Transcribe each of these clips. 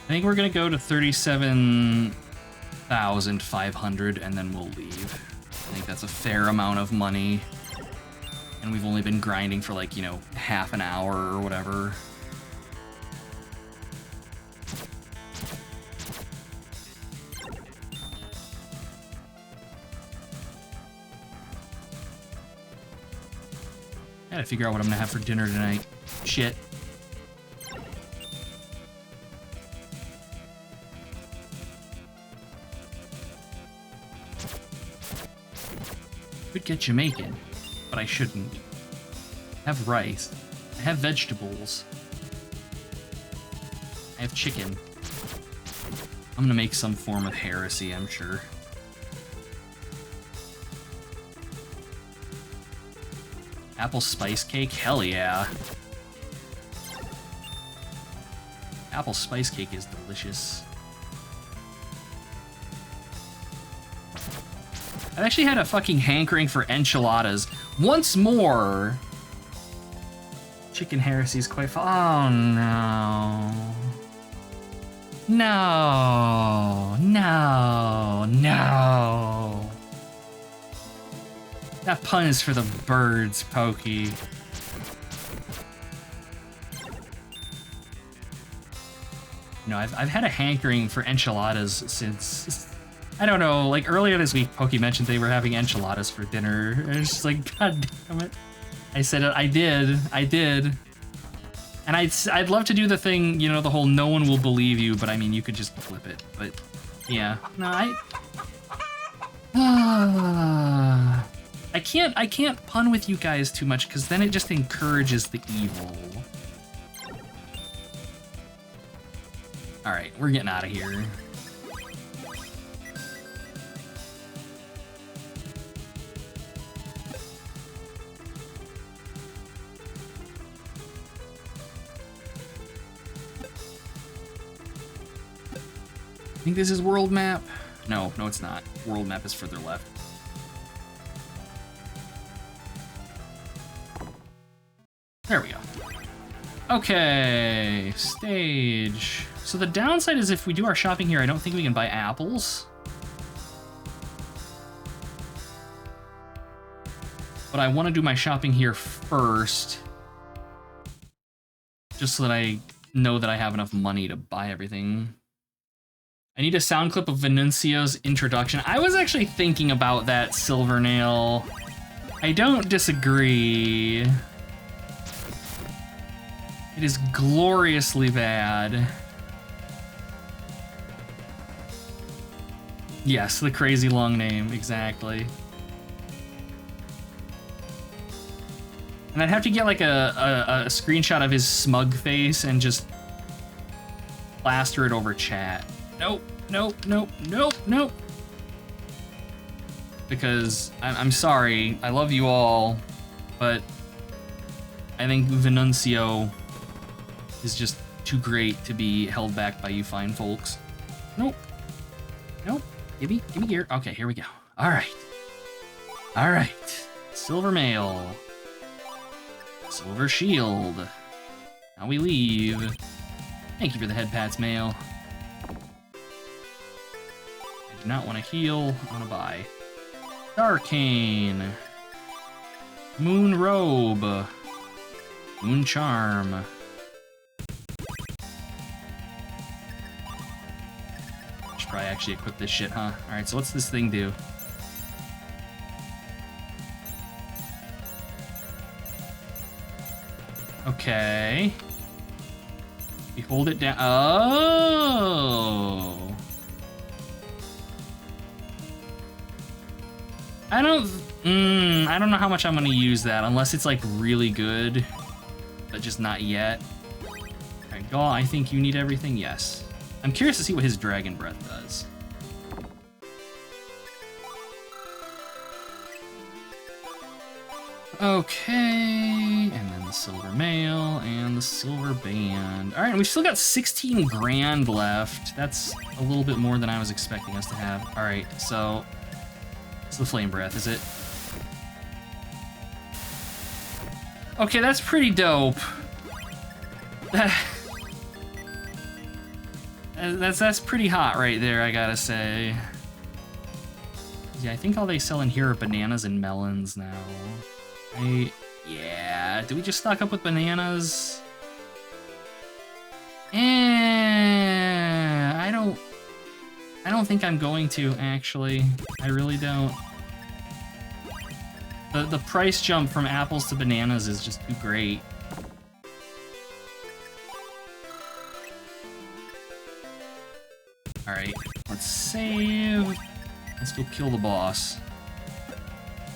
I think we're gonna go to 37,500 and then we'll leave. I think that's a fair amount of money. And we've only been grinding for like, you know, half an hour or whatever. Gotta figure out what I'm gonna have for dinner tonight. Shit. Could get Jamaican, but I shouldn't. I have rice. I have vegetables. I have chicken. I'm gonna make some form of heresy, I'm sure. Apple spice cake? Hell yeah. Apple spice cake is delicious. I've actually had a fucking hankering for enchiladas. Once more! Chicken heresy is quite fun. Oh no. No. No. No. That pun is for the birds, Pokey. No, I've had a hankering for enchiladas since, I don't know, like earlier this week, Pokey mentioned they were having enchiladas for dinner. I was just like, God damn it. I said it, I did. And I'd love to do the thing, you know, the whole no one will believe you, but I mean, you could just flip it. But yeah, no, I can't pun with you guys too much because then it just encourages the evil. All right, we're getting out of here. I think this is world map. No, it's not. World map is further left. There we go. Okay, stage. So the downside is if we do our shopping here, I don't think we can buy apples. But I want to do my shopping here first. Just so that I know that I have enough money to buy everything. I need a sound clip of Venuncio's introduction. I was actually thinking about that, Silvernail. I don't disagree. It is gloriously bad. Yes, the crazy long name, exactly. And I'd have to get like a screenshot of his smug face and just plaster it over chat. Nope. Because I'm sorry, I love you all, but I think Venuncio is just too great to be held back by you fine folks. Nope. Give me gear. Okay, here we go. All right. Silver mail. Silver shield. Now we leave. Thank you for the head pats, mail. I do not want to heal. I want to buy. Arcane. Moon robe. Moon charm. Should probably actually equip this shit, huh? Alright, so what's this thing do? Okay. We hold it down. Oh. I don't know how much I'm gonna use that unless it's like really good, but just not yet. Alright, Gaul, I think you need everything. Yes. I'm curious to see what his Dragon Breath does. Okay, and then the silver mail and the silver band. All right, and we've still got 16 grand left. That's a little bit more than I was expecting us to have. All right, so it's the flame breath, is it? Okay, that's pretty dope. That's pretty hot right there, I gotta say. Yeah, I think all they sell in here are bananas and melons now. Yeah, do we just stock up with bananas? I don't think I'm going to, actually. I really don't. The price jump from apples to bananas is just too great. Alright, let's save. Let's go kill the boss.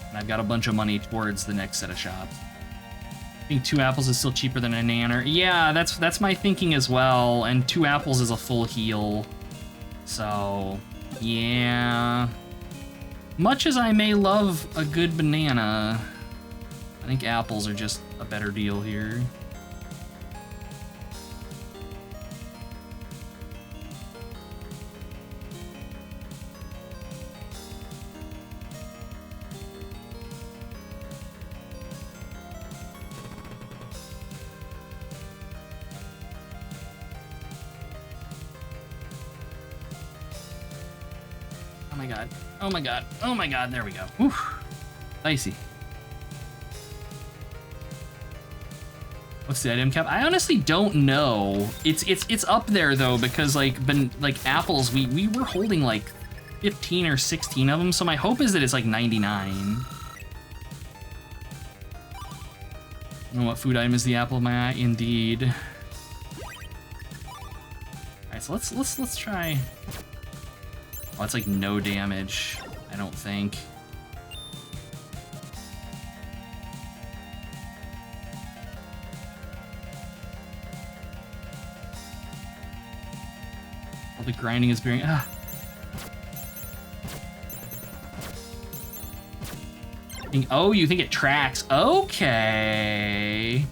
And I've got a bunch of money towards the next set of shops. I think 2 apples is still cheaper than a nanner. Yeah, that's my thinking as well, and 2 apples is a full heal. So, yeah. Much as I may love a good banana, I think apples are just a better deal here. Oh my god. Oh my god. Oh my god. There we go. Whew. Dicey. What's the item cap? I honestly don't know. It's up there though, because like apples, we were holding like 15 or 16 of them, so my hope is that it's like 99. I don't know what food item is the apple of my eye. Indeed. Alright, so let's try. Oh, it's like no damage, I don't think. All the grinding is bearing. Ah. Oh, you think it tracks? Okay.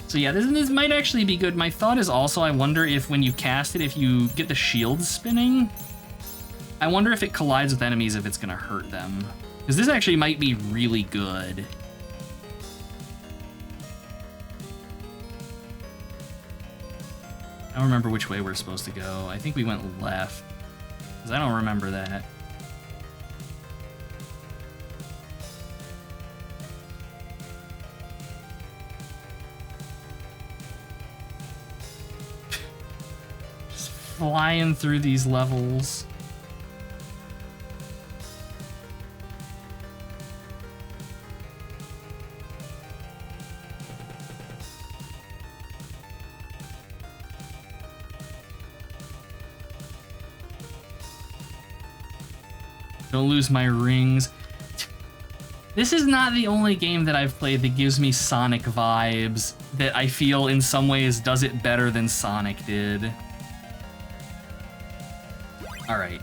So yeah, this might actually be good. My thought is also, I wonder if when you cast it, if you get the shield spinning, I wonder if it collides with enemies, if it's gonna hurt them. Because this actually might be really good. I don't remember which way we're supposed to go. I think we went left. Because I don't remember that. Just flying through these levels. Don't lose my rings. This is not the only game that I've played that gives me Sonic vibes, that I feel in some ways does it better than Sonic did. Alright,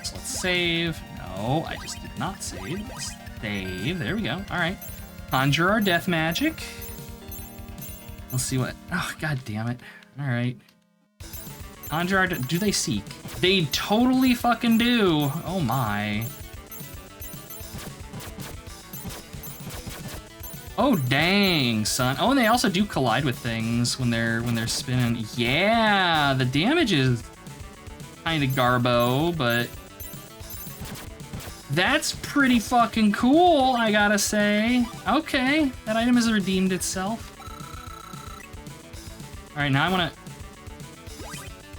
so let's save. No, I just did not save. Let's save, there we go. Alright, conjure our death magic. Let's see what, oh god damn it. Alright. Conjure our, do they seek? They totally fucking do. Oh my. Oh dang, son. Oh, and they also do collide with things when they're spinning. Yeah, the damage is kind of garbo, but that's pretty fucking cool, I gotta say. Okay, that item has redeemed itself. All right, now I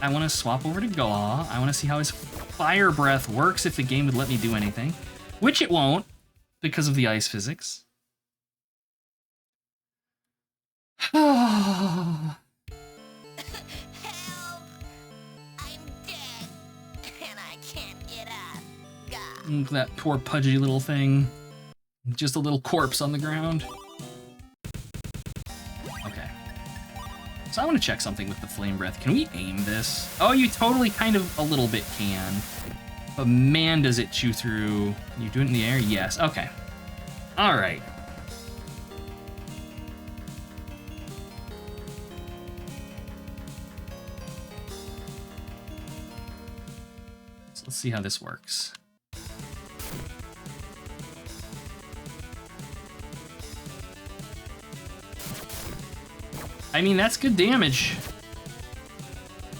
want to swap over to Gaw. I want to see how his fire breath works, if the game would let me do anything. Which it won't, because of the ice physics. Help! I'm dead, and I can't get up. God. That poor pudgy little thing. Just a little corpse on the ground. Okay. So I want to check something with the flame breath. Can we aim this? Oh, you totally kind of a little bit can. But man, does it chew through. You do it in the air? Yes. Okay. All right. So let's see how this works. I mean, that's good damage.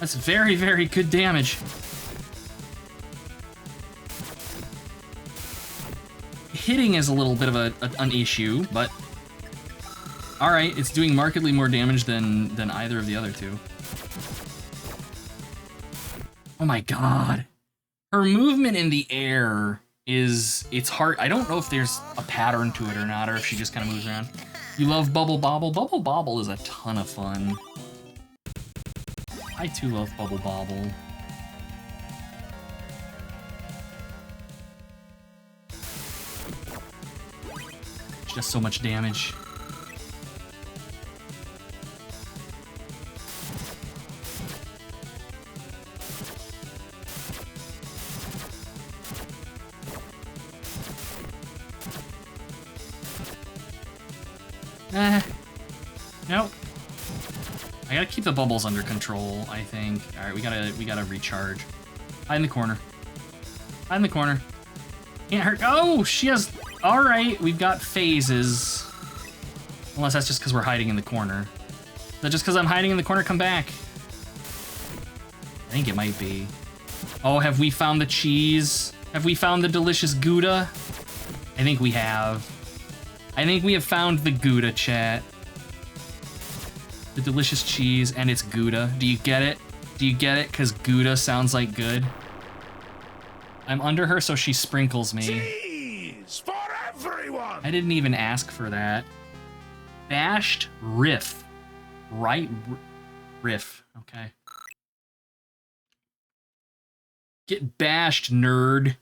That's very, very good damage. Hitting is a little bit of an issue, but all right, it's doing markedly more damage than either of the other two. Oh my god. Her movement in the air it's hard. I don't know if there's a pattern to it or not, or if she just kind of moves around. You love Bubble Bobble? Bubble Bobble is a ton of fun. I too love Bubble Bobble. Just so much damage. Nope. I gotta keep the bubbles under control, I think. Alright, we gotta recharge. Hide in the corner. Hide in the corner. Can't hurt. Oh, she has. Alright, we've got phases. Unless that's just because we're hiding in the corner. Is that just because I'm hiding in the corner? Come back. I think it might be. Oh, have we found the cheese? Have we found the delicious Gouda? I think we have. I think we have found the Gouda, chat. The delicious cheese, and it's Gouda. Do you get it? Do you get it? Because Gouda sounds like good. I'm under her, so she sprinkles me. Cheese for everyone! I didn't even ask for that. Bashed Riff. Right? Riff. Okay. Get bashed, nerd.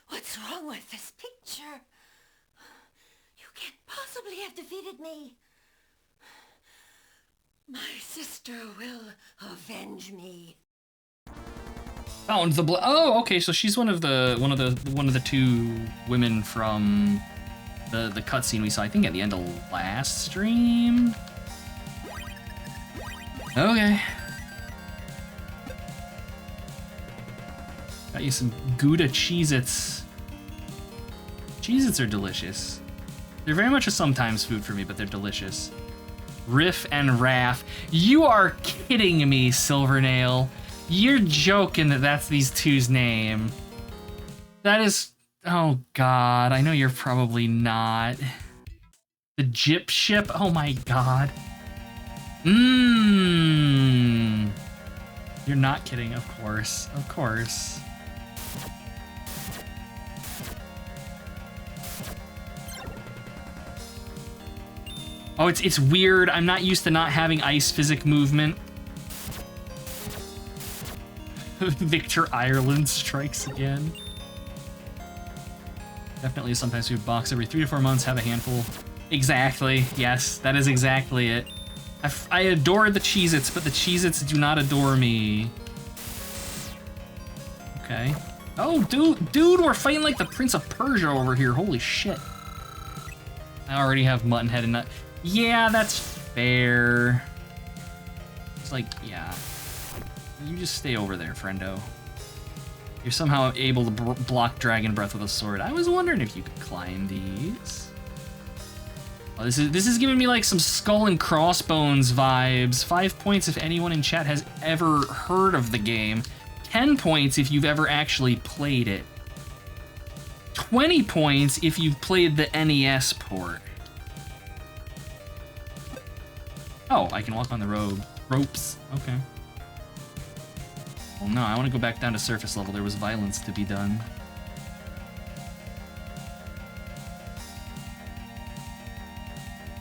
What's wrong with this picture? You can't possibly have defeated me. My sister will avenge me. Found the blood. Oh, okay. So she's one of the two women from the cutscene we saw. I think at the end of last stream. Okay. Got you some Gouda Cheez-Its. Cheez-Its are delicious. They're very much a sometimes food for me, but they're delicious. Riff and Raff. You are kidding me, Silvernail. You're joking that that's these two's name. That is... Oh, God. I know you're probably not. The Gyp Ship? Oh, my God. Mmm. You're not kidding, of course. Of course. Oh, it's weird. I'm not used to not having ice physic movement. Victor Ireland strikes again. Definitely sometimes we box every 3 to 4 months, have a handful. Exactly. Yes, that is exactly it. I adore the Cheez-Its, but the Cheez-Its do not adore me. Okay. Oh, dude, we're fighting like the Prince of Persia over here. Holy shit. I already have Mutton Head and Nut. Yeah, that's fair. It's like, yeah. You just stay over there, friendo. You're somehow able to block Dragon Breath with a sword. I was wondering if you could climb these. Oh, this is giving me like some Skull and Crossbones vibes. 5 points if anyone in chat has ever heard of the game. 10 points if you've ever actually played it. 20 points if you've played the NES port. Oh, I can walk on the road. Ropes. Okay. Well, no, I want to go back down to surface level. There was violence to be done.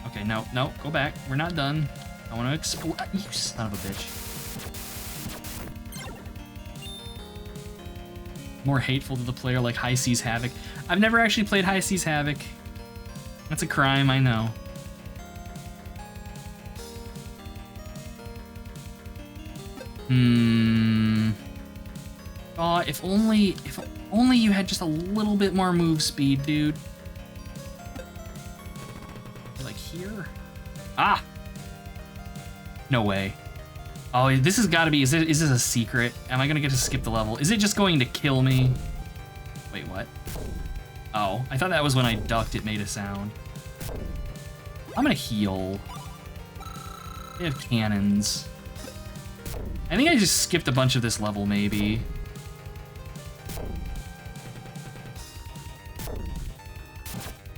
Okay, no, go back. We're not done. I want to explore. You son of a bitch. More hateful to the player like High Seas Havoc. I've never actually played High Seas Havoc. That's a crime, I know. Oh, if only you had just a little bit more move speed, dude. Like here? Ah! No way. Oh, this has got to be. Is this a secret? Am I gonna get to skip the level? Is it just going to kill me? Wait, what? Oh, I thought that was when I ducked. It made a sound. I'm gonna heal. They have cannons. I think I just skipped a bunch of this level, maybe.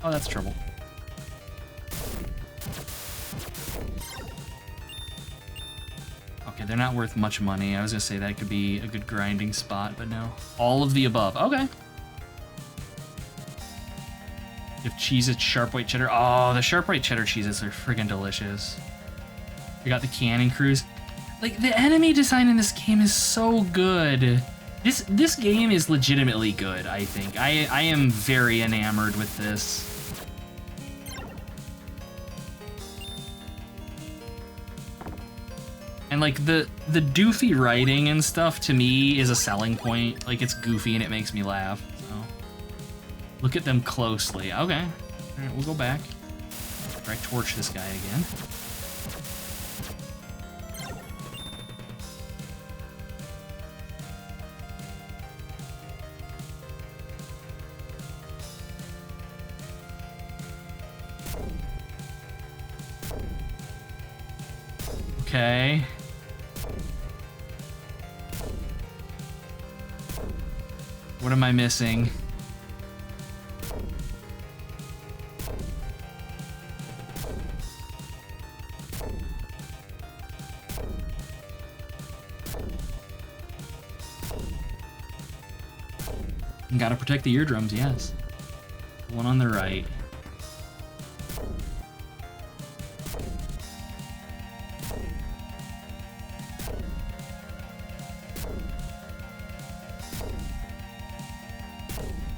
Oh, that's trouble. Okay, they're not worth much money. I was gonna say that could be a good grinding spot, but no. All of the above. Okay. You have Cheez-Its, sharp white cheddar. Oh, the sharp white cheddar Cheez-Its are friggin' delicious. We got the cannon crews. Like, the enemy design in this game is so good. This game is legitimately good, I think. I am very enamored with this. And like the doofy writing and stuff to me is a selling point. Like, it's goofy and it makes me laugh. So look at them closely. Okay. All right, we'll go back. Try torch this guy again. Okay. What am I missing? Gotta protect the eardrums, yes. The one on the right.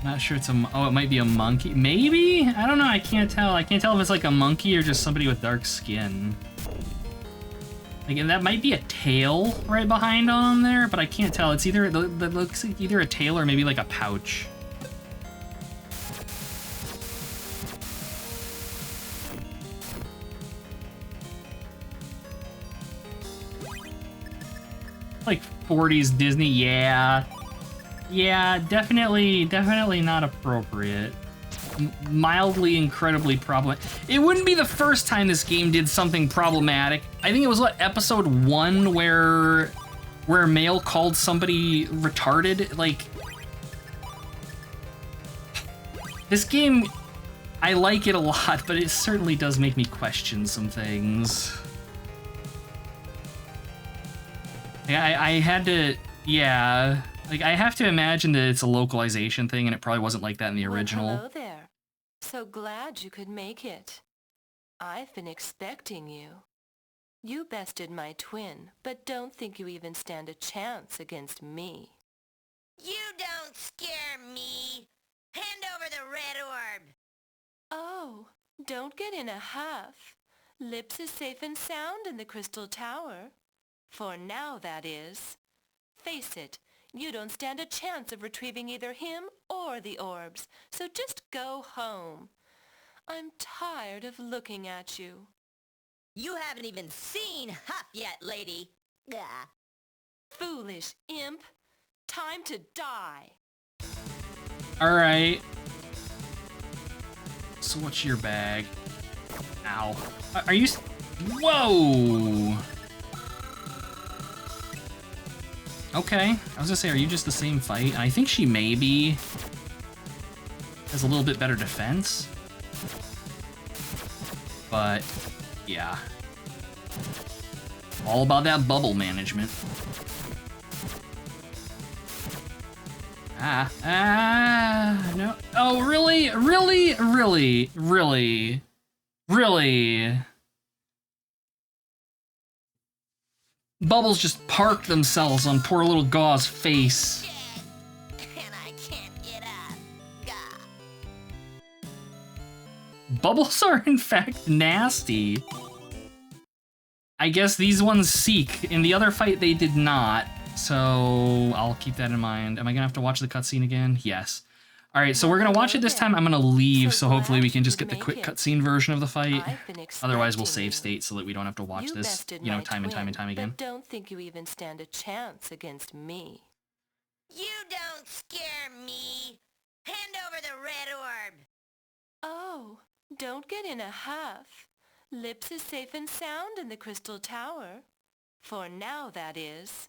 Not sure it's a... Oh, it might be a monkey. Maybe? I don't know. I can't tell. I can't tell if it's like a monkey or just somebody with dark skin. Like, and that might be a tail right behind on there, but I can't tell. It's either... That looks like either a tail or maybe like a pouch. Like 40s Disney, yeah. Yeah, definitely not appropriate. Mildly, incredibly problematic. It wouldn't be the first time this game did something problematic. I think it was, what, episode 1 where Mail called somebody retarded? Like, this game, I like it a lot, but it certainly does make me question some things. Yeah, I had to, yeah. Like, I have to imagine that it's a localization thing, and it probably wasn't like that in the original. Well, hello there. So glad you could make it. I've been expecting you. You bested my twin, but don't think you even stand a chance against me. You don't scare me. Hand over the red orb. Oh, don't get in a huff. Lips is safe and sound in the Crystal Tower. For now, that is. Face it. You don't stand a chance of retrieving either him or the orbs, so just go home. I'm tired of looking at you. You haven't even seen Huff yet, lady. Gah. Foolish imp. Time to die. Alright. So what's your bag? Ow. Are you... Whoa! Okay, I was gonna say, are you just the same fight? I think she maybe has a little bit better defense. But, yeah. All about that bubble management. No. Oh, really? Really? Really? Really? Really? Bubbles just park themselves on poor little Gau's face. Dead. And I can't get up. Gah. Bubbles are in fact nasty. I guess these ones seek. In the other fight, they did not. So I'll keep that in mind. Am I gonna have to watch the cutscene again? Yes. All right, so we're gonna watch it this time. I'm gonna leave, so hopefully we can just get the quick cutscene version of the fight. Otherwise, we'll save state so that we don't have to watch this, you know, time and time and time again. But don't think you even stand a chance against me. You don't scare me. Hand over the red orb. Oh, don't get in a huff. Lips is safe and sound in the Crystal Tower. For now, that is.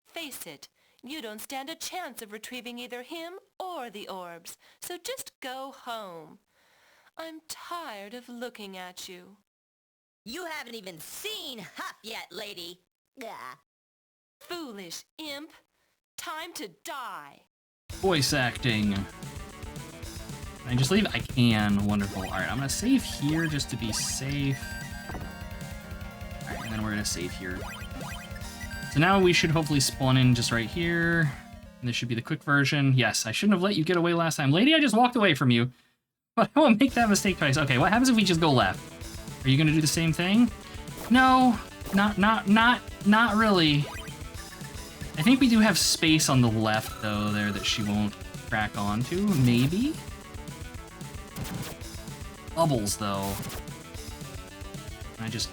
Face it, you don't stand a chance of retrieving either him or the orbs, so just go home. I'm tired of looking at you. You haven't even seen Huff yet, lady. Gah. Foolish imp. Time to die. Voice acting. Can I just leave? I can. Wonderful. Alright, I'm gonna save here just to be safe. Alright, and then we're gonna save here. So now we should hopefully spawn in just right here. And this should be the quick version. Yes, I shouldn't have let you get away last time. Lady, I just walked away from you. But I won't make that mistake twice. Okay, what happens if we just go left? Are you gonna do the same thing? No, not really. I think we do have space on the left, though, there that she won't crack onto. Maybe? Bubbles, though. I just...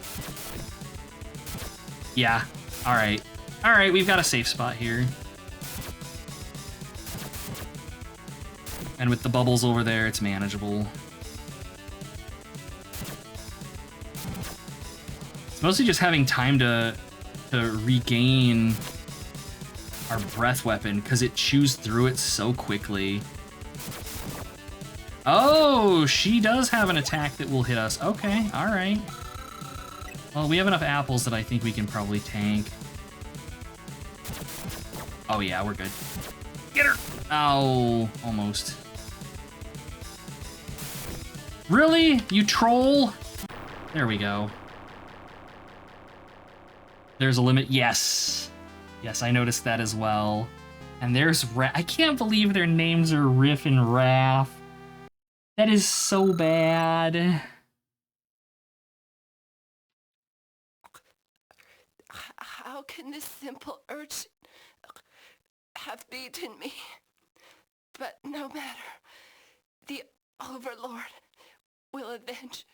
Yeah. Alright. Alright, we've got a safe spot here. And with the bubbles over there, it's manageable. It's mostly just having time to regain our breath weapon, because it chews through it so quickly. Oh, she does have an attack that will hit us. Okay, alright. Well, we have enough apples that I think we can probably tank. Oh yeah, we're good. Get her! Ow, almost. Really? You troll? There we go. There's a limit. Yes. Yes, I noticed that as well. And there's I can't believe their names are Riff and Raph. That is so bad. How can this simple urchin have beaten me? But no matter. The Overlord will avenge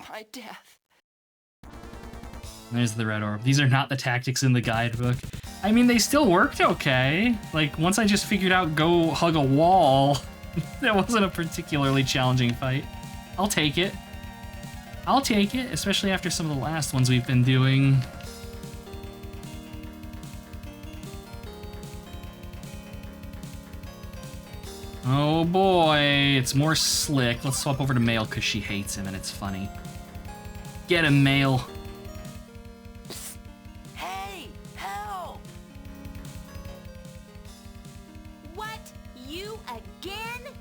my death. There's the red orb. These are not the tactics in the guidebook. I mean, they still worked okay. Like, once I just figured out go hug a wall, that wasn't a particularly challenging fight. I'll take it. I'll take it, especially after some of the last ones we've been doing. Oh boy, it's more Slick. Let's swap over to Male because she hates him and it's funny. Get him, Male. Hey, help! What? You again?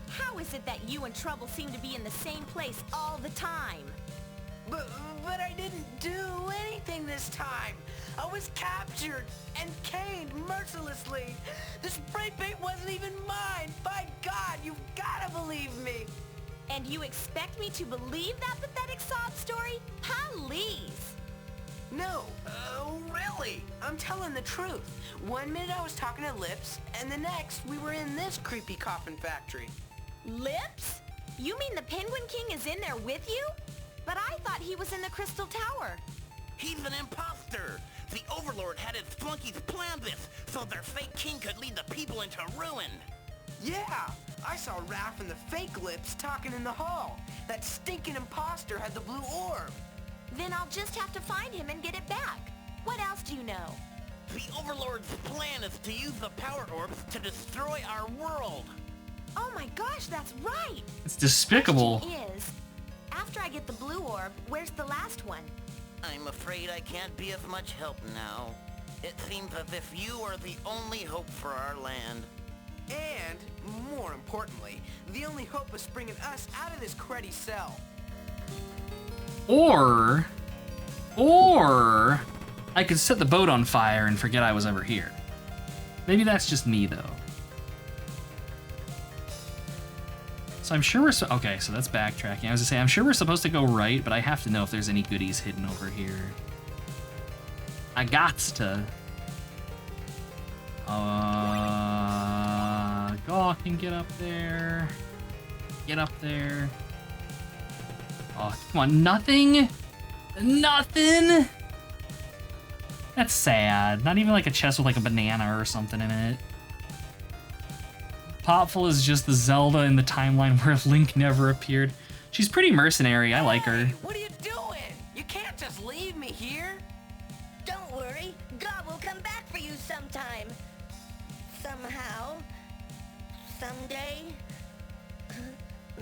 How is it that you and Trouble seem to be in the same place all the time? But I didn't do anything this time. I was captured and caned mercilessly. The spray paint wasn't even mine. By God, you've gotta believe me. And you expect me to believe that pathetic sob story? Please. No, really. I'm telling the truth. 1 minute I was talking to Lips, and the next we were in this creepy coffin factory. Lips? You mean the Penguin King is in there with you? But I thought he was in the Crystal Tower. He's an imposter! The Overlord had his flunkies plan this so their fake king could lead the people into ruin! Yeah, I saw Raph and the fake Lips talking in the hall. That stinking imposter had the blue orb. Then I'll just have to find him and get it back. What else do you know? The Overlord's plan is to use the power orbs to destroy our world! Oh my gosh, that's right! It's despicable. Question is, after I get the blue orb, where's the last one? I'm afraid I can't be of much help now. It seems as if you are the only hope for our land. And, more importantly, the only hope of bringing us out of this cruddy cell. Or I could set the boat on fire and forget I was ever here. Maybe that's just me, though. So I'm sure we're okay, so that's backtracking. I was gonna say, I'm sure we're supposed to go right, but I have to know if there's any goodies hidden over here. I gots to. Gawk can get up there. Get up there. Oh, come on, nothing? Nothing? That's sad. Not even like a chest with like a banana or something in it. Popful is just the Zelda in the timeline where Link never appeared. She's pretty mercenary. I like her. What are you doing? time. Somehow. Someday.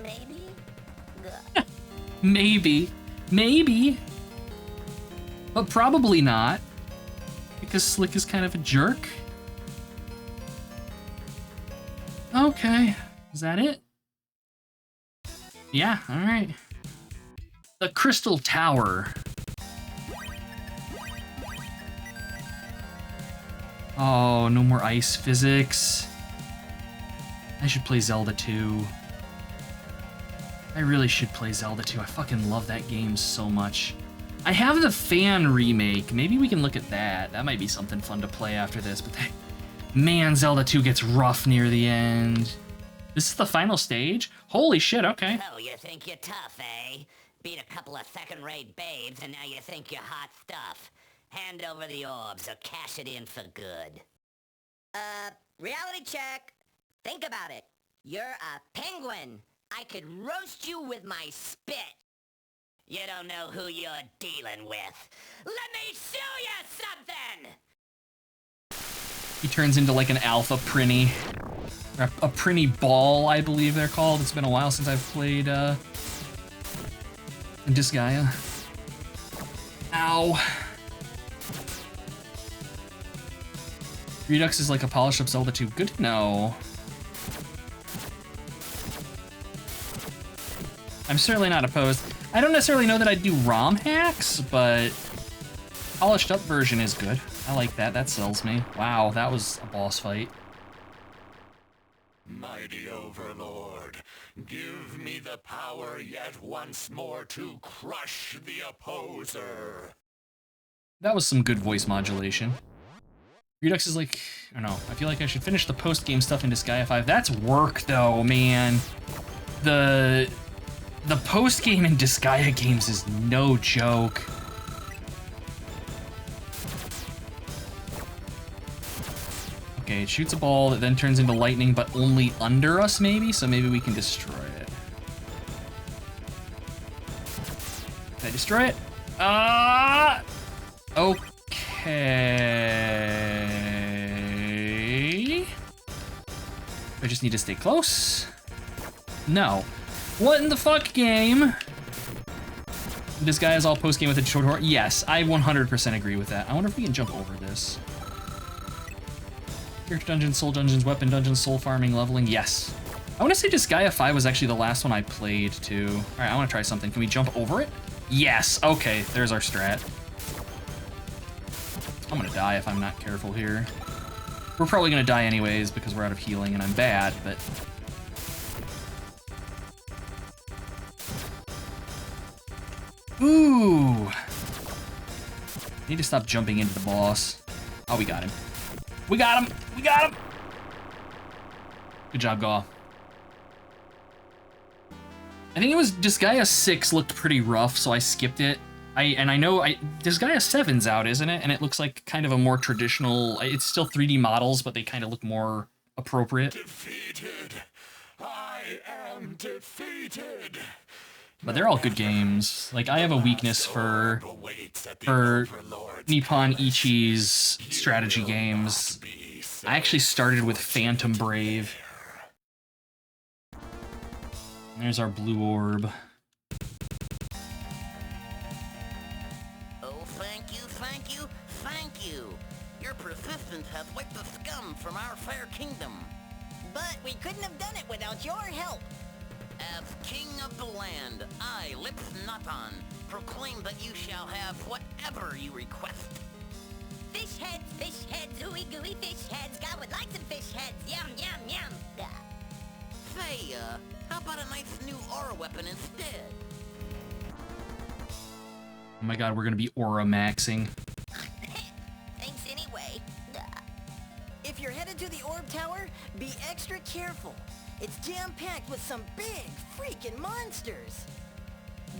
Maybe? Maybe. Maybe. But probably not. Because Slick is kind of a jerk. Okay. Is that it? Yeah, alright. The Crystal Tower. Oh, no more ice physics. I should play Zelda 2. I really should play Zelda 2. I fucking love that game so much. I have the fan remake. Maybe we can look at that. That might be something fun to play after this, but that... Man, Zelda 2 gets rough near the end. This is the final stage? Holy shit, okay. Oh, you think you're tough, eh? Beat a couple of second-rate babes, and now you think you're hot stuff. Hand over the orbs or cash it in for good. Reality check. Think about it. You're a penguin. I could roast you with my spit. You don't know who you're dealing with. Let me show you something! He turns into like an alpha Prinny. Or a Prinny ball, I believe they're called. It's been a while since I've played Disgaea. Ow. Redux is like a polished up Zelda 2. Good to know. I'm certainly not opposed. I don't necessarily know that I'd do ROM hacks, but polished up version is good. I like that. That sells me. Wow, that was a boss fight. Mighty Overlord, give me the power yet once more to crush the opposer. That was some good voice modulation. Redux is like, I don't know, I feel like I should finish the post-game stuff in Disgaea 5. That's work though, man. The post-game in Disgaea games is no joke. Okay, it shoots a ball that then turns into lightning, but only under us maybe, so maybe we can destroy it. Can I destroy it? Okay. I just need to stay close. No. What in the fuck, game? This guy is all post-game with a short horn. Yes, I 100% agree with that. I wonder if we can jump over this. Character dungeons, soul dungeons, weapon dungeons, soul farming, leveling. Yes. I want to say Disgaea 5 was actually the last one I played too. All right, I want to try something. Can we jump over it? Yes. Okay, there's our strat. I'm gonna die if I'm not careful here. We're probably gonna die anyways because we're out of healing and I'm bad, but... Ooh! Need to stop jumping into the boss. Oh, we got him. We got him! We got him! Good job, Gaw. I think it was Disgaea 6 looked pretty rough, so I skipped it. I know Disgaea 7's out, isn't it? And it looks like kind of a more traditional. It's still 3D models, but they kind of look more appropriate. Defeated. I am defeated. But they're all good games. Like, I have a weakness for Nippon Ichi's strategy games. I actually started with Phantom Brave. There's our blue orb. Oh, thank you, thank you, thank you. Your persistence has wiped the scum from our fair kingdom. But we couldn't have done it without your help. As king of the land, I, Lips Natan, proclaim that you shall have whatever you request. Fish heads, ooey gooey fish heads. God would like some fish heads. Yum, yum, yum. Say, how about a nice new aura weapon instead? Oh my god, we're gonna be aura maxing. Thanks anyway. If you're headed to the orb tower, be extra careful. It's jam-packed with some big freaking monsters.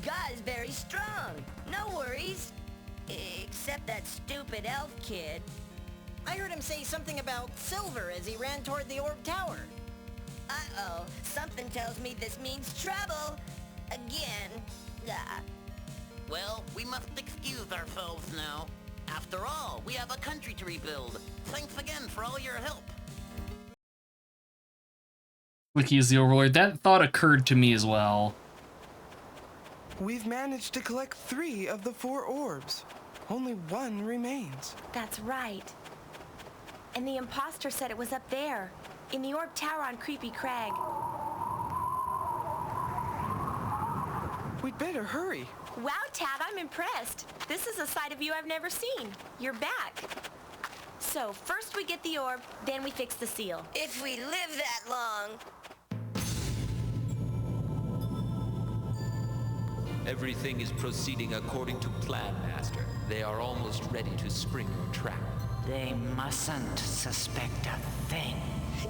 God is very strong. No worries. Except that stupid elf kid. I heard him say something about silver as he ran toward the orb tower. Uh-oh. Something tells me this means trouble. Again. Well, we must excuse ourselves now. After all, we have a country to rebuild. Thanks again for all your help. Wiki is the Overlord. That thought occurred to me as well. We've managed to collect 3 of the 4 orbs. Only 1 remains. That's right. And the imposter said it was up there, in the orb tower on Creepy Crag. We'd better hurry. Wow, Tad, I'm impressed. This is a side of you I've never seen. You're back. So, first we get the orb, then we fix the seal. If we live that long. Everything is proceeding according to plan, Master. They are almost ready to spring your trap. They mustn't suspect a thing.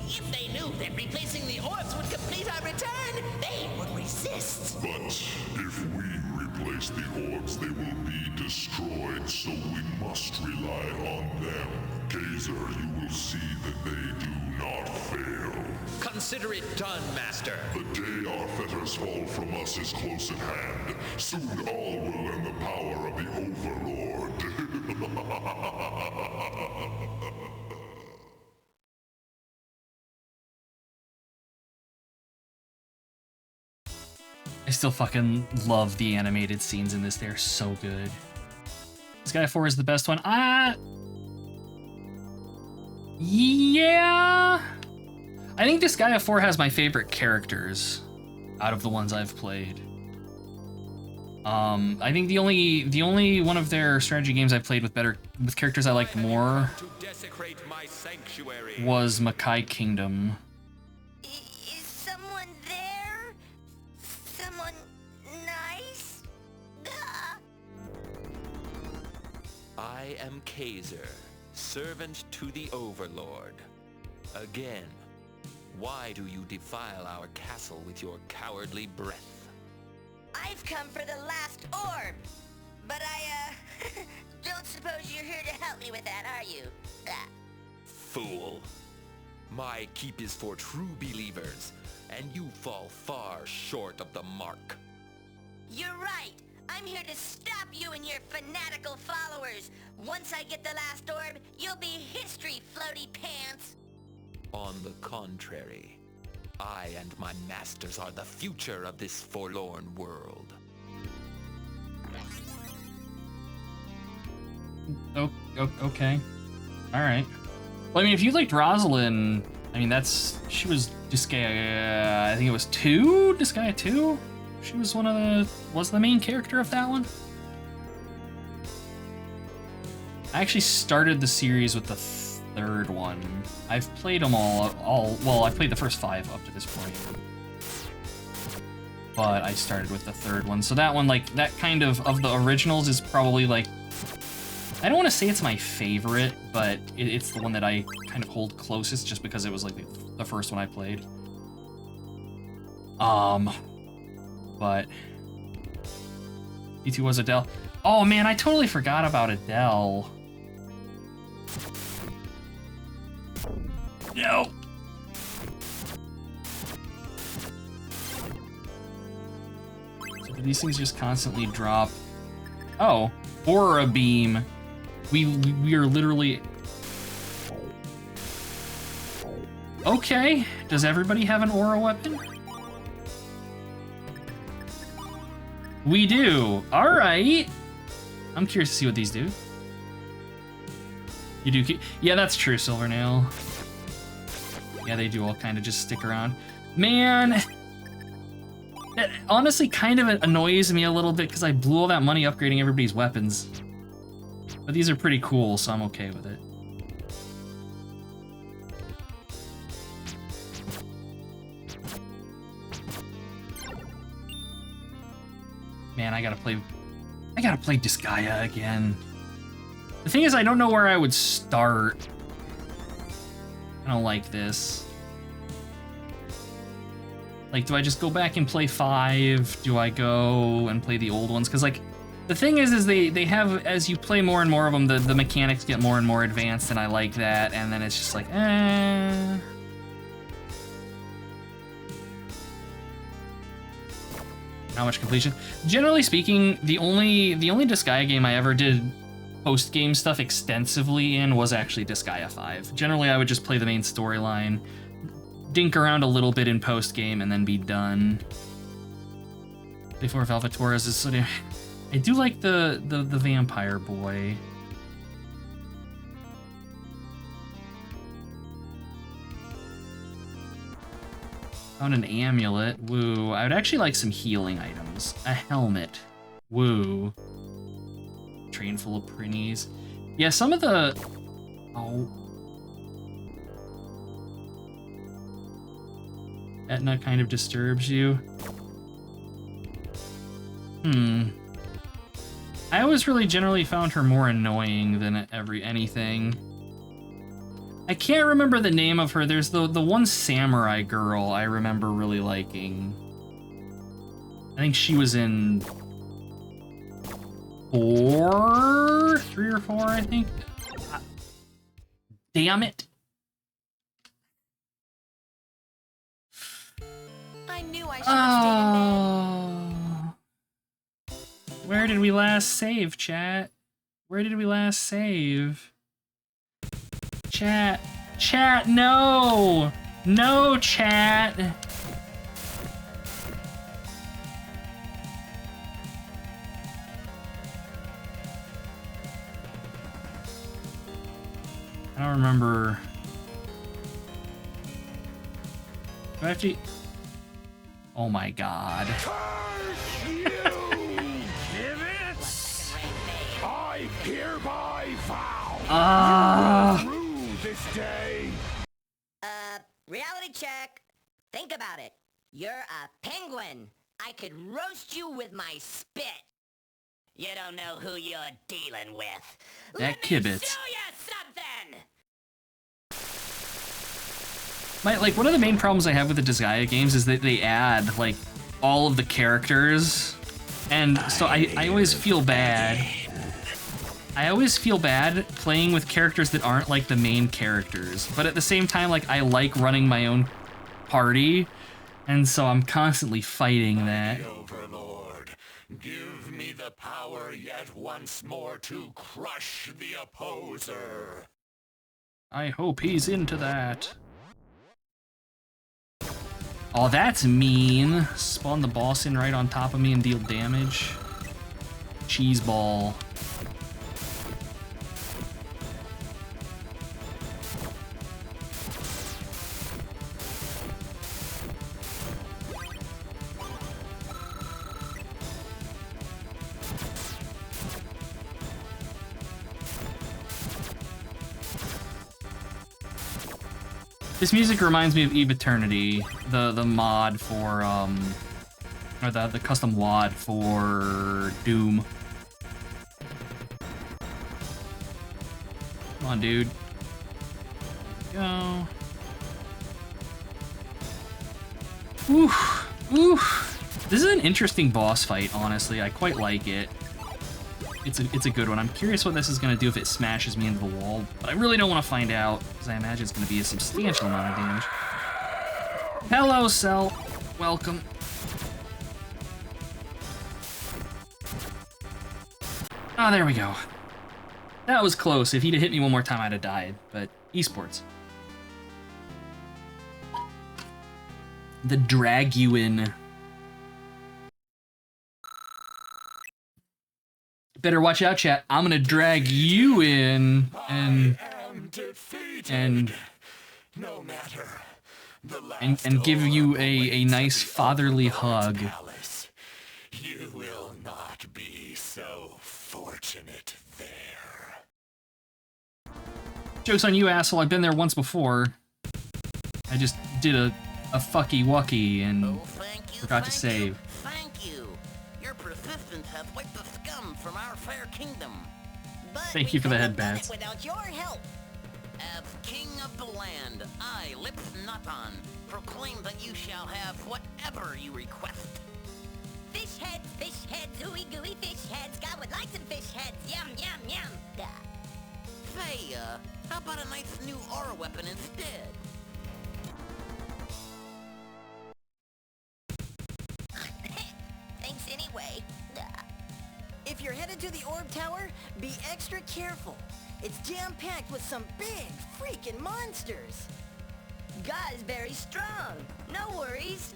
If they knew that replacing the orbs would complete our return, they would resist. But if we replace the orbs, they will be destroyed, so we must rely on them. Kaiser, you will see that they do not fail. Consider it done, Master. The day our fetters fall from us is close at hand. Soon all will learn the power of the Overlord. I still fucking love the animated scenes in this. They're so good. Sky 4 is the best one. Yeah. I think Disgaea 4 has my favorite characters out of the ones I've played. I think the only one of their strategy games I played with characters I liked more was Makai Kingdom. Is someone there? Someone nice? I am Kaiser, servant to the Overlord. Again, why do you defile our castle with your cowardly breath? I've come for the last orb. But I, don't suppose you're here to help me with that, are you? Fool. My keep is for true believers, and you fall far short of the mark. You're right. I'm here to stop you and your fanatical followers. Once I get the last orb, you'll be history, floaty pants. On the contrary, I and my masters are the future of this forlorn world. Oh, okay. Alright. Well, I mean, if you liked Rosalind, I mean, she was Disgaea, I think it was 2? Disgaea 2? She was was the main character of that one? I actually started the series with the 3rd one. I've played them well, I've played the first 5 up to this point. But I started with the 3rd one. So that one, like, that kind of the originals is probably, like, I don't want to say it's my favorite, but it's the one that I kind of hold closest just because it was, like, the first one I played. But E2 was Adele. Oh, man, I totally forgot about Adele. No. So do these things just constantly drop? Oh, Aura Beam. We are literally... Okay, does everybody have an aura weapon? We do. All right. I'm curious to see what these do. You do? Yeah, that's true, Silvernail. Yeah, they do all kind of just stick around. Man, that honestly kind of annoys me a little bit because I blew all that money upgrading everybody's weapons. But these are pretty cool, so I'm okay with it. Man, I gotta play Disgaea again. The thing is, I don't know where I would start. I don't like this. Like, do I just go back and play 5? Do I go and play the old ones? Because, like, the thing is they have, as you play more and more of them, the mechanics get more and more advanced, and I like that, and then it's just like, How much completion? Generally speaking, the only Disgaea game I ever did post-game stuff extensively in was actually Disgaea 5. Generally, I would just play the main storyline, dink around a little bit in post-game, and then be done. Before Velvet Torres is sort of... I do like the vampire boy. Found an amulet. Woo. I would actually like some healing items. A helmet. Woo. Train full of prinnies. Yeah, some of the... Oh. Etna kind of disturbs you. I always really generally found her more annoying than anything. I can't remember the name of her. There's the one samurai girl I remember really liking. I think she was in 3 or 4, I think. Damn it. I knew I should have stayed in bed. Where did we last save, chat? Where did we last save? Chat. Chat, no! No, chat! I don't remember. Do I have to... Oh my god. I hereby vow you will rue this day. Reality check. Think about it. You're a penguin. I could roast you with my spit. You don't know who you're dealing with. That Kibbitz. Let me show you something! Like, one of the main problems I have with the Disgaea games is that they add, like, all of the characters. And so I always feel bad. I always feel bad playing with characters that aren't, like, the main characters. But at the same time, like, I like running my own party. And so I'm constantly fighting that. Overlord, give me the power yet once more to crush the opposer. I hope he's into that. Oh, that's mean. Spawn the boss in right on top of me and deal damage. Cheese ball. This music reminds me of Eve Eternity, the mod for or the custom WAD for Doom. Come on, dude. Go. Oof, oof. This is an interesting boss fight, honestly. I quite like it. It's a good one. I'm curious what this is gonna do if it smashes me into the wall, but I really don't want to find out, because I imagine it's gonna be a substantial amount of damage. Hello, Cell. Welcome. Oh, there we go. That was close. If he'd have hit me one more time, I'd have died, but esports. The Draguin. Better watch out, chat. I'm gonna drag you in and No matter and give you a nice fatherly hug. You will not be so fortunate there. Joke's on you, asshole. I've been there once before. I just did a fucky wucky and forgot to save. Thank you. Your persistence has wiped the scum from our fair kingdom. But Thank you for the head bats. Without your help. As king of the land, I, Lips Natan, proclaim that you shall have whatever you request. Fish heads, ooey gooey fish heads. God would like some fish heads. Yum, yum, yum. Duh. Say, how about a nice new aura weapon instead? Thanks anyway. Duh. if you're headed to the Orb Tower, be extra careful. It's jam-packed with some big freaking monsters. God is very strong. No worries.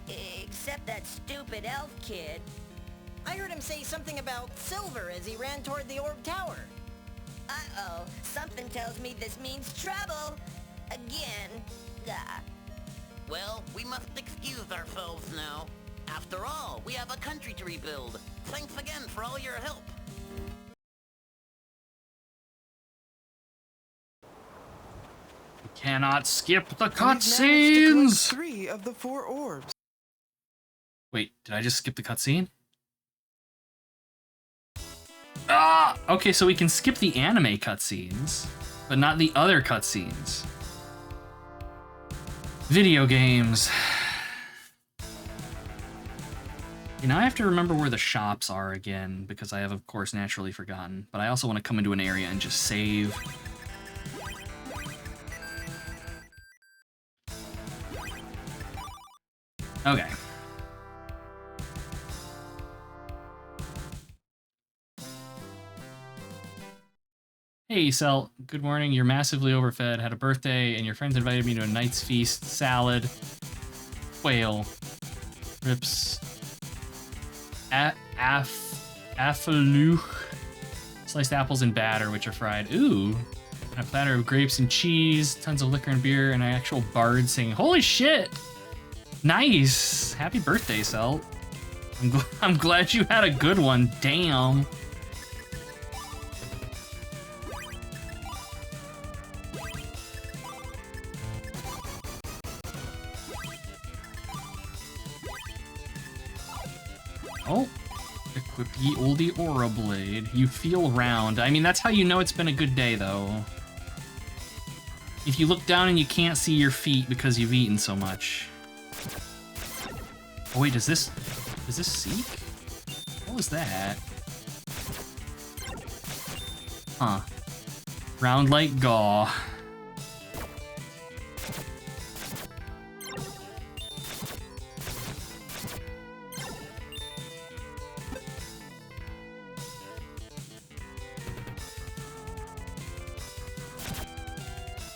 Except that stupid elf kid. I heard him say something about silver as he ran toward the Orb Tower. Uh-oh. Something tells me this means trouble. Again. Ah. Well, we must excuse ourselves now. After all, we have a country to rebuild. Thanks again for all your help. We cannot skip the We've managed to collect cutscenes! 3 of the 4 orbs. Wait, did I just skip the cutscene? Ah! Okay, so we can skip the anime cutscenes, but not the other cutscenes. Video games. You know, I have to remember where the shops are again, because I have, of course, naturally forgotten. But I also want to come into an area and just save. Okay. Hey, Cell. Good morning. You're massively overfed, had a birthday, and your friends invited me to a night's feast, salad, whale, rips, affaluch, sliced apples and batter, which are fried. Ooh. And a platter of grapes and cheese, tons of liquor and beer, and an actual bard singing. Holy shit! Nice! Happy birthday, Cell. I'm glad you had a good one. Damn. Oh, equip ye oldie aura blade. You feel round. I mean, that's how you know it's been a good day, though. If you look down and you can't see your feet because you've eaten so much. Oh wait, does this seek? What was that? Huh. Round like gaw.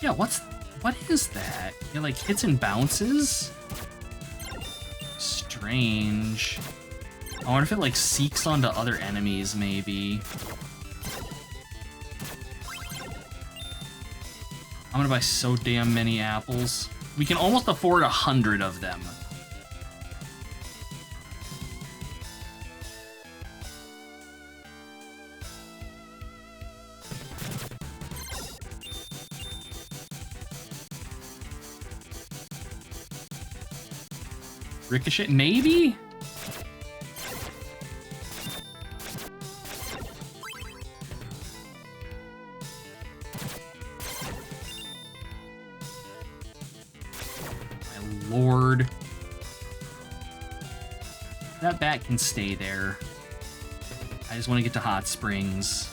Yeah, what is that? It like hits and bounces? Strange. I wonder if it like seeks onto other enemies, maybe. I'm gonna buy so damn many apples. We can almost afford 100 of them. Ricochet, maybe? My lord. That bat can stay there. I just want to get to Hot Springs.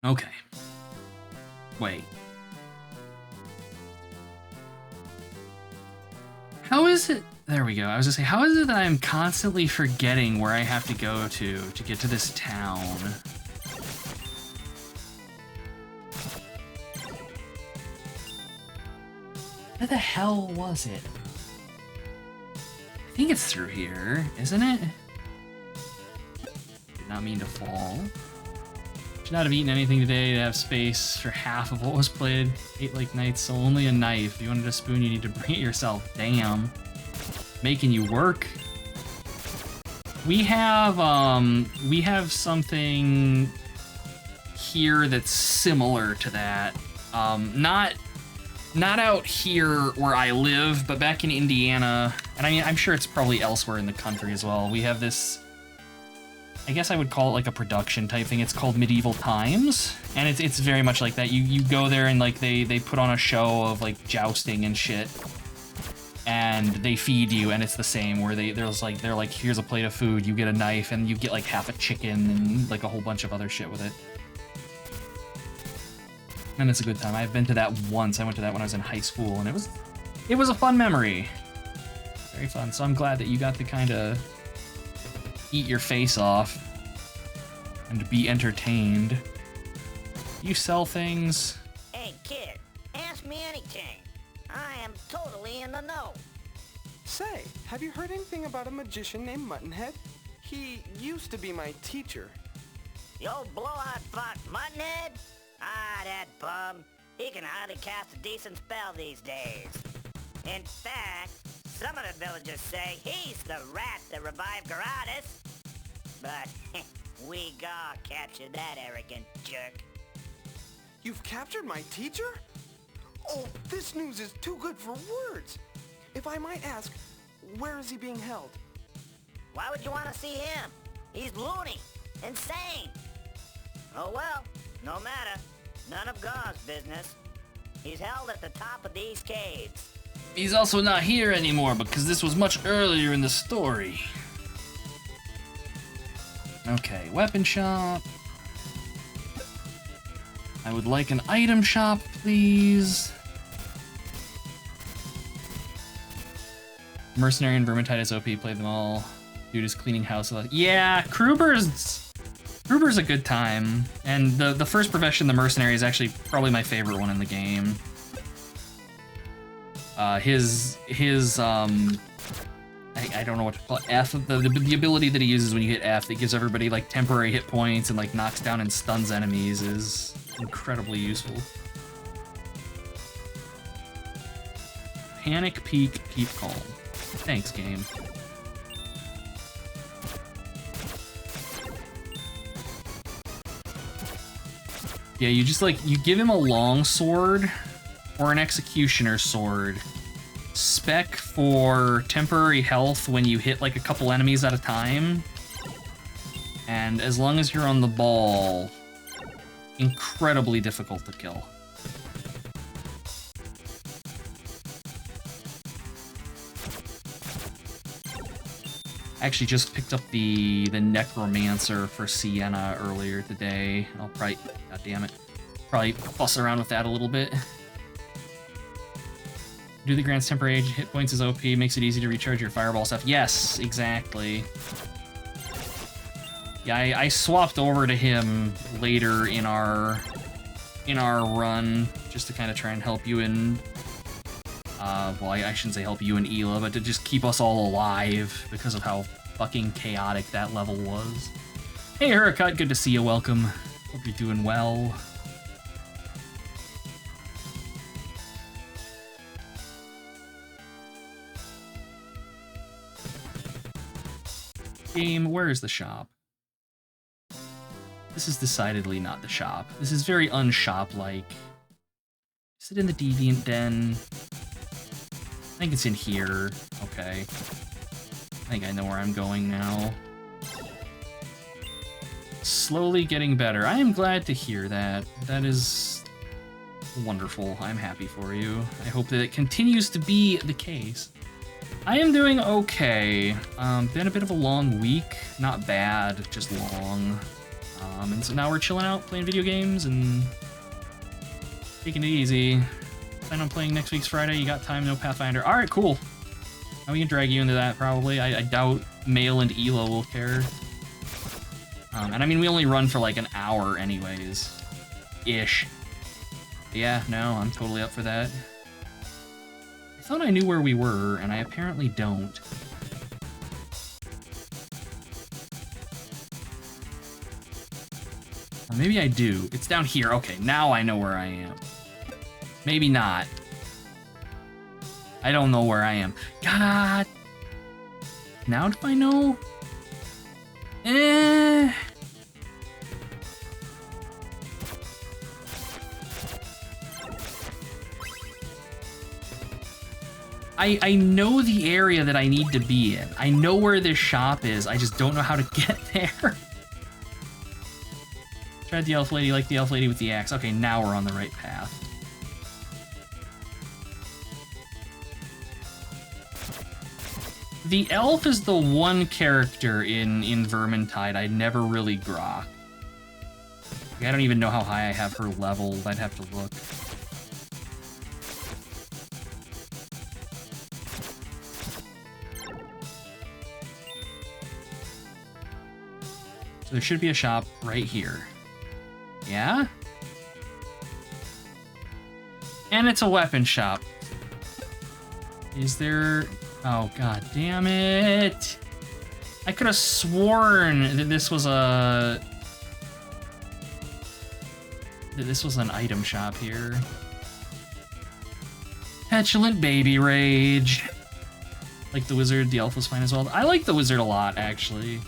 Okay. Wait. How is it? There we go. I was gonna say, how is it that I'm constantly forgetting where I have to go to get to this town? Where the hell was it? I think it's through here, isn't it? Did not mean to fall. Should not have eaten anything today to have space for half of what was played. Ate like knights, so only a knife. If you wanted a spoon, you need to bring it yourself. Damn. Making you work. We have something here that's similar to that. Not out here where I live, but back in Indiana, and I mean, I'm sure it's probably elsewhere in the country as well. We have this, I guess I would call it like a production type thing. It's called Medieval Times, and it's very much like that. You go there and like they put on a show of like jousting and shit. and they feed you, and it's the same where they're like here's a plate of food, you get a knife, and you get like half a chicken and like a whole bunch of other shit with it. And it's a good time. I've been to that once. I went to that when I was in high school, and it was a fun memory. Very fun. So I'm glad that you got to kind of eat your face off and be entertained. You sell things. Hey, kid, ask me anything. I am totally in the know. Say, have you heard anything about a magician named Muttonhead? He used to be my teacher. The old blowout fuck Muttonhead? Ah, that bum. He can hardly cast a decent spell these days. In fact, some of the villagers say he's the rat that revived Garadas. But we gotta capture that arrogant jerk. You've captured my teacher? Oh, this news is too good for words. If I might ask, where is he being held? Why would you want to see him? He's loony, insane. Oh well, no matter. None of God's business. He's held at the top of these caves. He's also not here anymore because this was much earlier in the story. Okay, weapon shop. I would like an item shop, please. Mercenary and Vermintide OP, played them all. Dude is cleaning house. Yeah, Kruber's a good time. And the first profession, the Mercenary, is actually probably my favorite one in the game. I don't know what to call it. F, the ability that he uses when you hit F that gives everybody like temporary hit points and like knocks down and stuns enemies is incredibly useful. Panic Peak, keep calm. Thanks, game. Yeah, you just like, you give him a long sword or an executioner sword. Spec for temporary health when you hit like a couple enemies at a time. And as long as you're on the ball, incredibly difficult to kill. Actually just picked up the Necromancer for Sienna earlier today. I'll probably, god damn it, probably fuss around with that a little bit. Do the grants temporary hit points is OP, makes it easy to recharge your fireball stuff. Yes, exactly. Yeah, I swapped over to him later in our run just to kind of try and help you in. Well, I shouldn't say help you and Ela, but to just keep us all alive because of how fucking chaotic that level was. Hey, Huracut, good to see you. Welcome. Hope you're doing well. Game, where is the shop? This is decidedly not the shop. This is very unshop-like. Is it in the Deviant Den? I think it's in here. Okay. I think I know where I'm going now. Slowly getting better. I am glad to hear that. That is wonderful. I'm happy for you. I hope that it continues to be the case. I am doing okay. Been a bit of a long week. Not bad, just long. And so now we're chilling out, playing video games, and taking it easy. Plan on playing next week's Friday. You got time, no Pathfinder. All right, cool. Now we can drag you into that, probably. I doubt Mail and Ela will care. And I mean, we only run for like an hour anyways. Ish. Yeah, no, I'm totally up for that. I thought I knew where we were, and I apparently don't. Or maybe I do. It's down here. Okay, now I know where I am. Maybe not. I don't know where I am. God. Now do I know? I know the area that I need to be in. I know where this shop is. I just don't know how to get there. Tried the elf lady, like the elf lady with the axe. Okay, now we're on the right path. The elf is the one character in Vermintide I never really grok. I don't even know how high I have her leveled. I'd have to look. So there should be a shop right here. Yeah? And it's a weapon shop. Is there... Oh, god damn it. I could have sworn that this was a... This was an item shop here. Petulant baby rage. Like the wizard, the elf was fine as well. I like the wizard a lot, actually.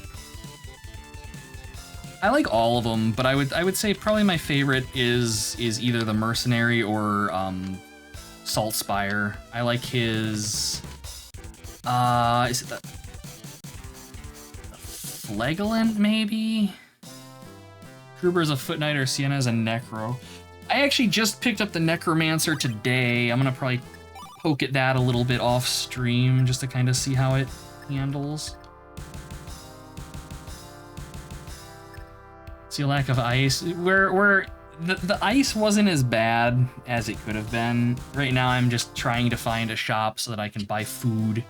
I like all of them, but I would say probably my favorite is either the mercenary or Saltspire. I like his is it the Flagellant maybe? Kruber's a Foot Knight or Sienna's a Necro. I actually just picked up the Necromancer today. I'm gonna probably poke at that a little bit off stream just to kind of see how it handles. See a lack of ice. Where the ice wasn't as bad as it could have been. Right now I'm just trying to find a shop so that I can buy food.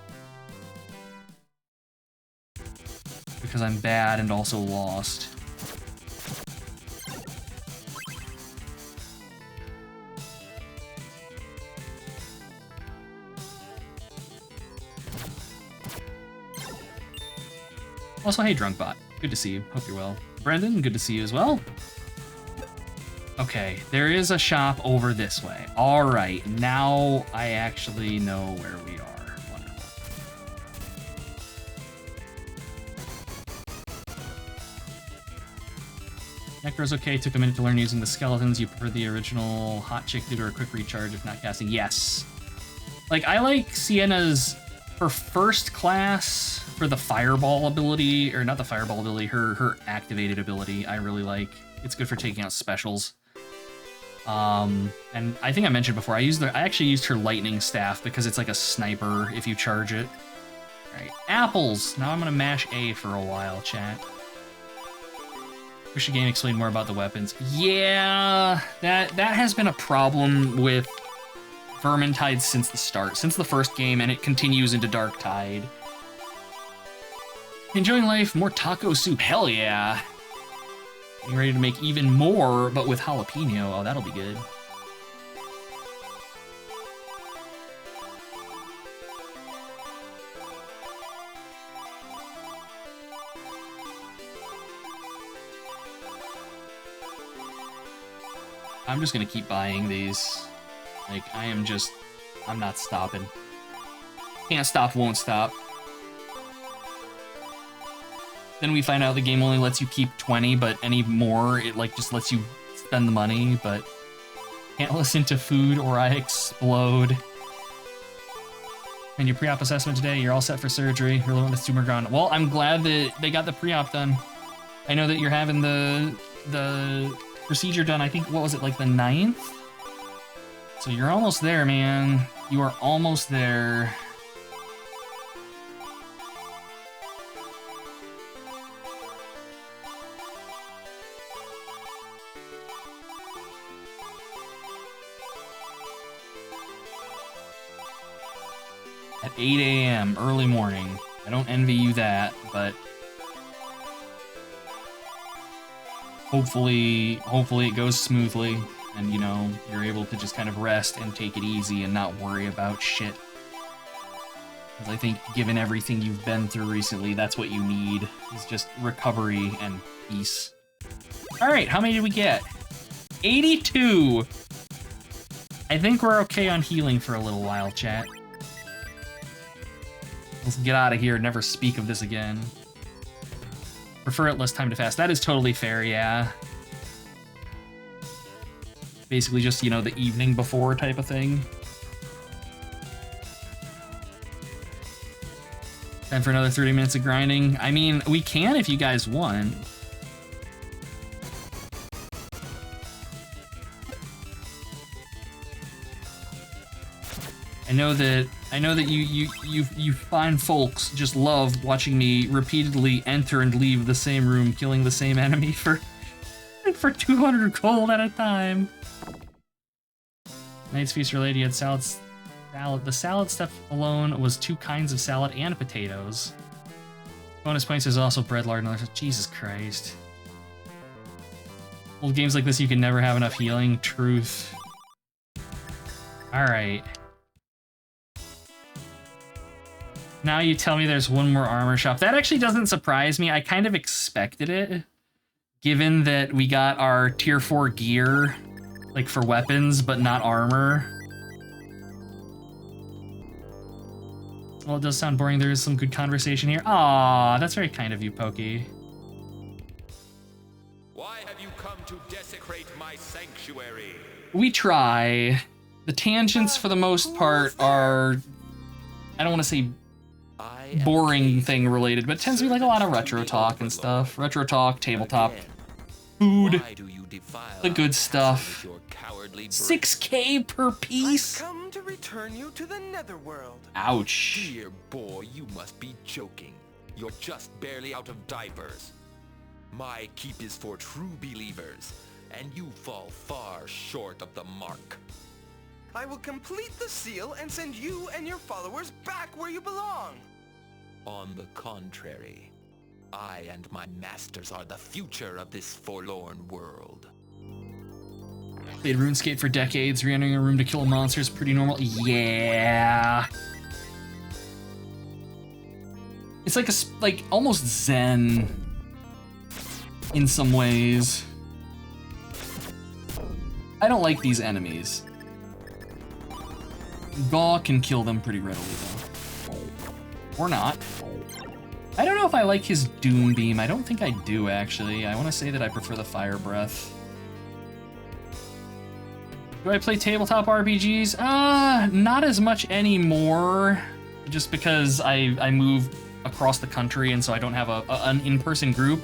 Because I'm bad and also lost. Also, hey Drunkbot, good to see you. Hope you're well. Brendan, good to see you as well. Okay, there is a shop over this way. All right, now I actually know where we are. Wonderful. Necro's okay. Took a minute to learn using the skeletons. You prefer the original hot chick due to a quick recharge if not casting? Yes. Like, I like Sienna's, her first class for the fireball ability, or not the fireball ability, her activated ability, I really like. It's good for taking out specials. And I think I mentioned before, I actually used her lightning staff because it's like a sniper if you charge it. All right, apples. Now I'm gonna mash A for a while, chat. Wish the game explained more about the weapons. Yeah, that has been a problem with Vermintide since the start, since the first game, and it continues into Darktide. Enjoying life, more taco soup, hell yeah. Getting ready to make even more, but with jalapeno. Oh, that'll be good. I'm just gonna keep buying these. Like, I'm not stopping. Can't stop, won't stop. Then we find out the game only lets you keep 20, but any more, it like just lets you spend the money, but can't listen to food or I explode. And your pre-op assessment today, you're all set for surgery. Really want this tumor gone. Well, I'm glad that they got the pre-op done. I know that you're having the procedure done, I think, what was it, like the 9th? So you're almost there, man. You are almost there. At 8 a.m., early morning. I don't envy you that, but hopefully it goes smoothly and, you know, you're able to just kind of rest and take it easy and not worry about shit. Because I think given everything you've been through recently, that's what you need, is just recovery and peace. Alright, how many did we get? 82! I think we're okay on healing for a little while, chat. Let's get out of here and never speak of this again. Prefer it less time to fast. That is totally fair, yeah. Basically just, you know, the evening before type of thing. Time for another 30 minutes of grinding. I mean, we can if you guys want. I know that you fine folks just love watching me repeatedly enter and leave the same room, killing the same enemy for 200 gold at a time. Knight's Feast related, you had salad. The salad stuff alone was 2 kinds of salad and potatoes. Bonus points is also bread, lard, and other. Jesus Christ. Old games like this, you can never have enough healing. Truth. Alright. Now you tell me there's one more armor shop. That actually doesn't surprise me. I kind of expected it, given that we got our tier 4 gear, like for weapons, but not armor. Well, it does sound boring. There is some good conversation here. Aw, that's very kind of you, Pokey. Why have you come to desecrate my sanctuary? We try. The tangents, for the most part, are, I don't want to say boring thing related, but it tends to be like a lot of retro talk and stuff. Retro talk, tabletop, food, the good stuff. 6K per piece. I've come to return you to the netherworld. Ouch. Dear boy, you must be joking. You're just barely out of diapers. My keep is for true believers, and you fall far short of the mark. I will complete the seal and send you and your followers back where you belong. On the contrary, I and my masters are the future of this forlorn world. Played RuneScape for decades. Re-entering a room to kill a monster is pretty normal. Yeah. It's like almost Zen in some ways. I don't like these enemies. Gaw can kill them pretty readily though. Or not. I don't know if I like his Doom Beam. I don't think I do actually. I want to say that I prefer the Fire Breath. Do I play tabletop RPGs? Not as much anymore. Just because I move across the country and so I don't have an in-person group.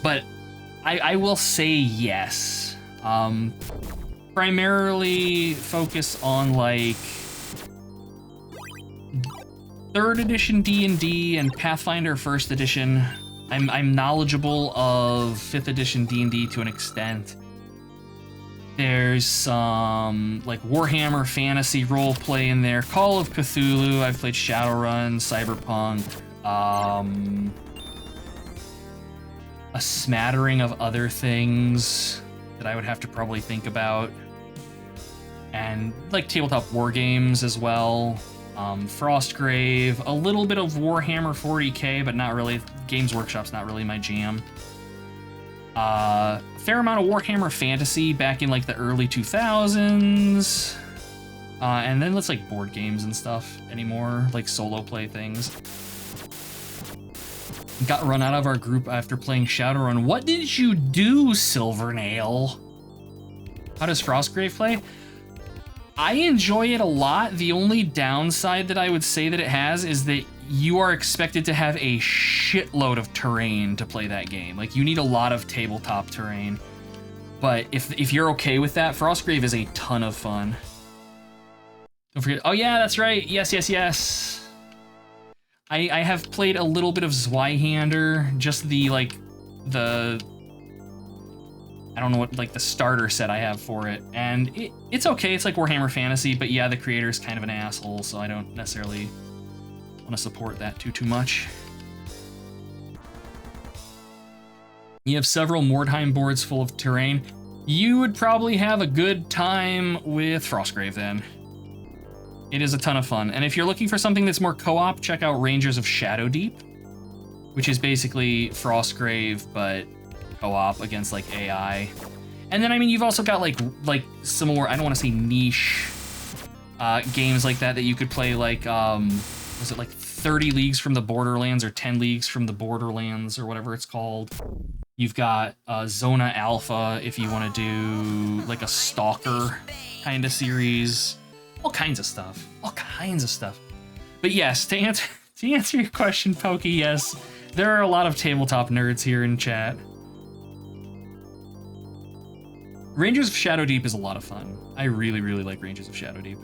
But I will say yes. Primarily focus on like 3rd edition D&D and Pathfinder 1st edition. I'm knowledgeable of 5th edition D&D to an extent. There's some like Warhammer fantasy roleplay in there. Call of Cthulhu, I've played Shadowrun, Cyberpunk, a smattering of other things that I would have to probably think about. And like tabletop war games as well. Frostgrave, a little bit of Warhammer 40k, but not really. Games Workshop's not really my jam. Fair amount of Warhammer Fantasy back in like the early 2000s. And then let's like board games and stuff anymore, like solo play things. Got run out of our group after playing Shadowrun. What did you do, Silvernail? How does Frostgrave play? I enjoy it a lot. The only downside that I would say that it has is that you are expected to have a shitload of terrain to play that game. Like, you need a lot of tabletop terrain. But if you're okay with that, Frostgrave is a ton of fun. Don't forget, oh yeah, that's right. Yes. I have played a little bit of Zweihander, just the I don't know what, like the starter set I have for it. And it's okay, it's like Warhammer Fantasy, but yeah, the creator's kind of an asshole, so I don't necessarily want to support that too much. You have several Mordheim boards full of terrain. You would probably have a good time with Frostgrave then. It is a ton of fun. And if you're looking for something that's more co-op, check out Rangers of Shadowdeep, which is basically Frostgrave, but co-op against like AI. And then, I mean, you've also got like some more, I don't want to say niche games like that you could play, like, was it like 30 Leagues from the Borderlands or 10 Leagues from the Borderlands or whatever it's called. You've got Zona Alpha if you want to do like a Stalker kind of series. All kinds of stuff. But yes, to answer your question, Pokey, yes, there are a lot of tabletop nerds here in chat. Rangers of Shadowdeep is a lot of fun. I really like Rangers of Shadowdeep.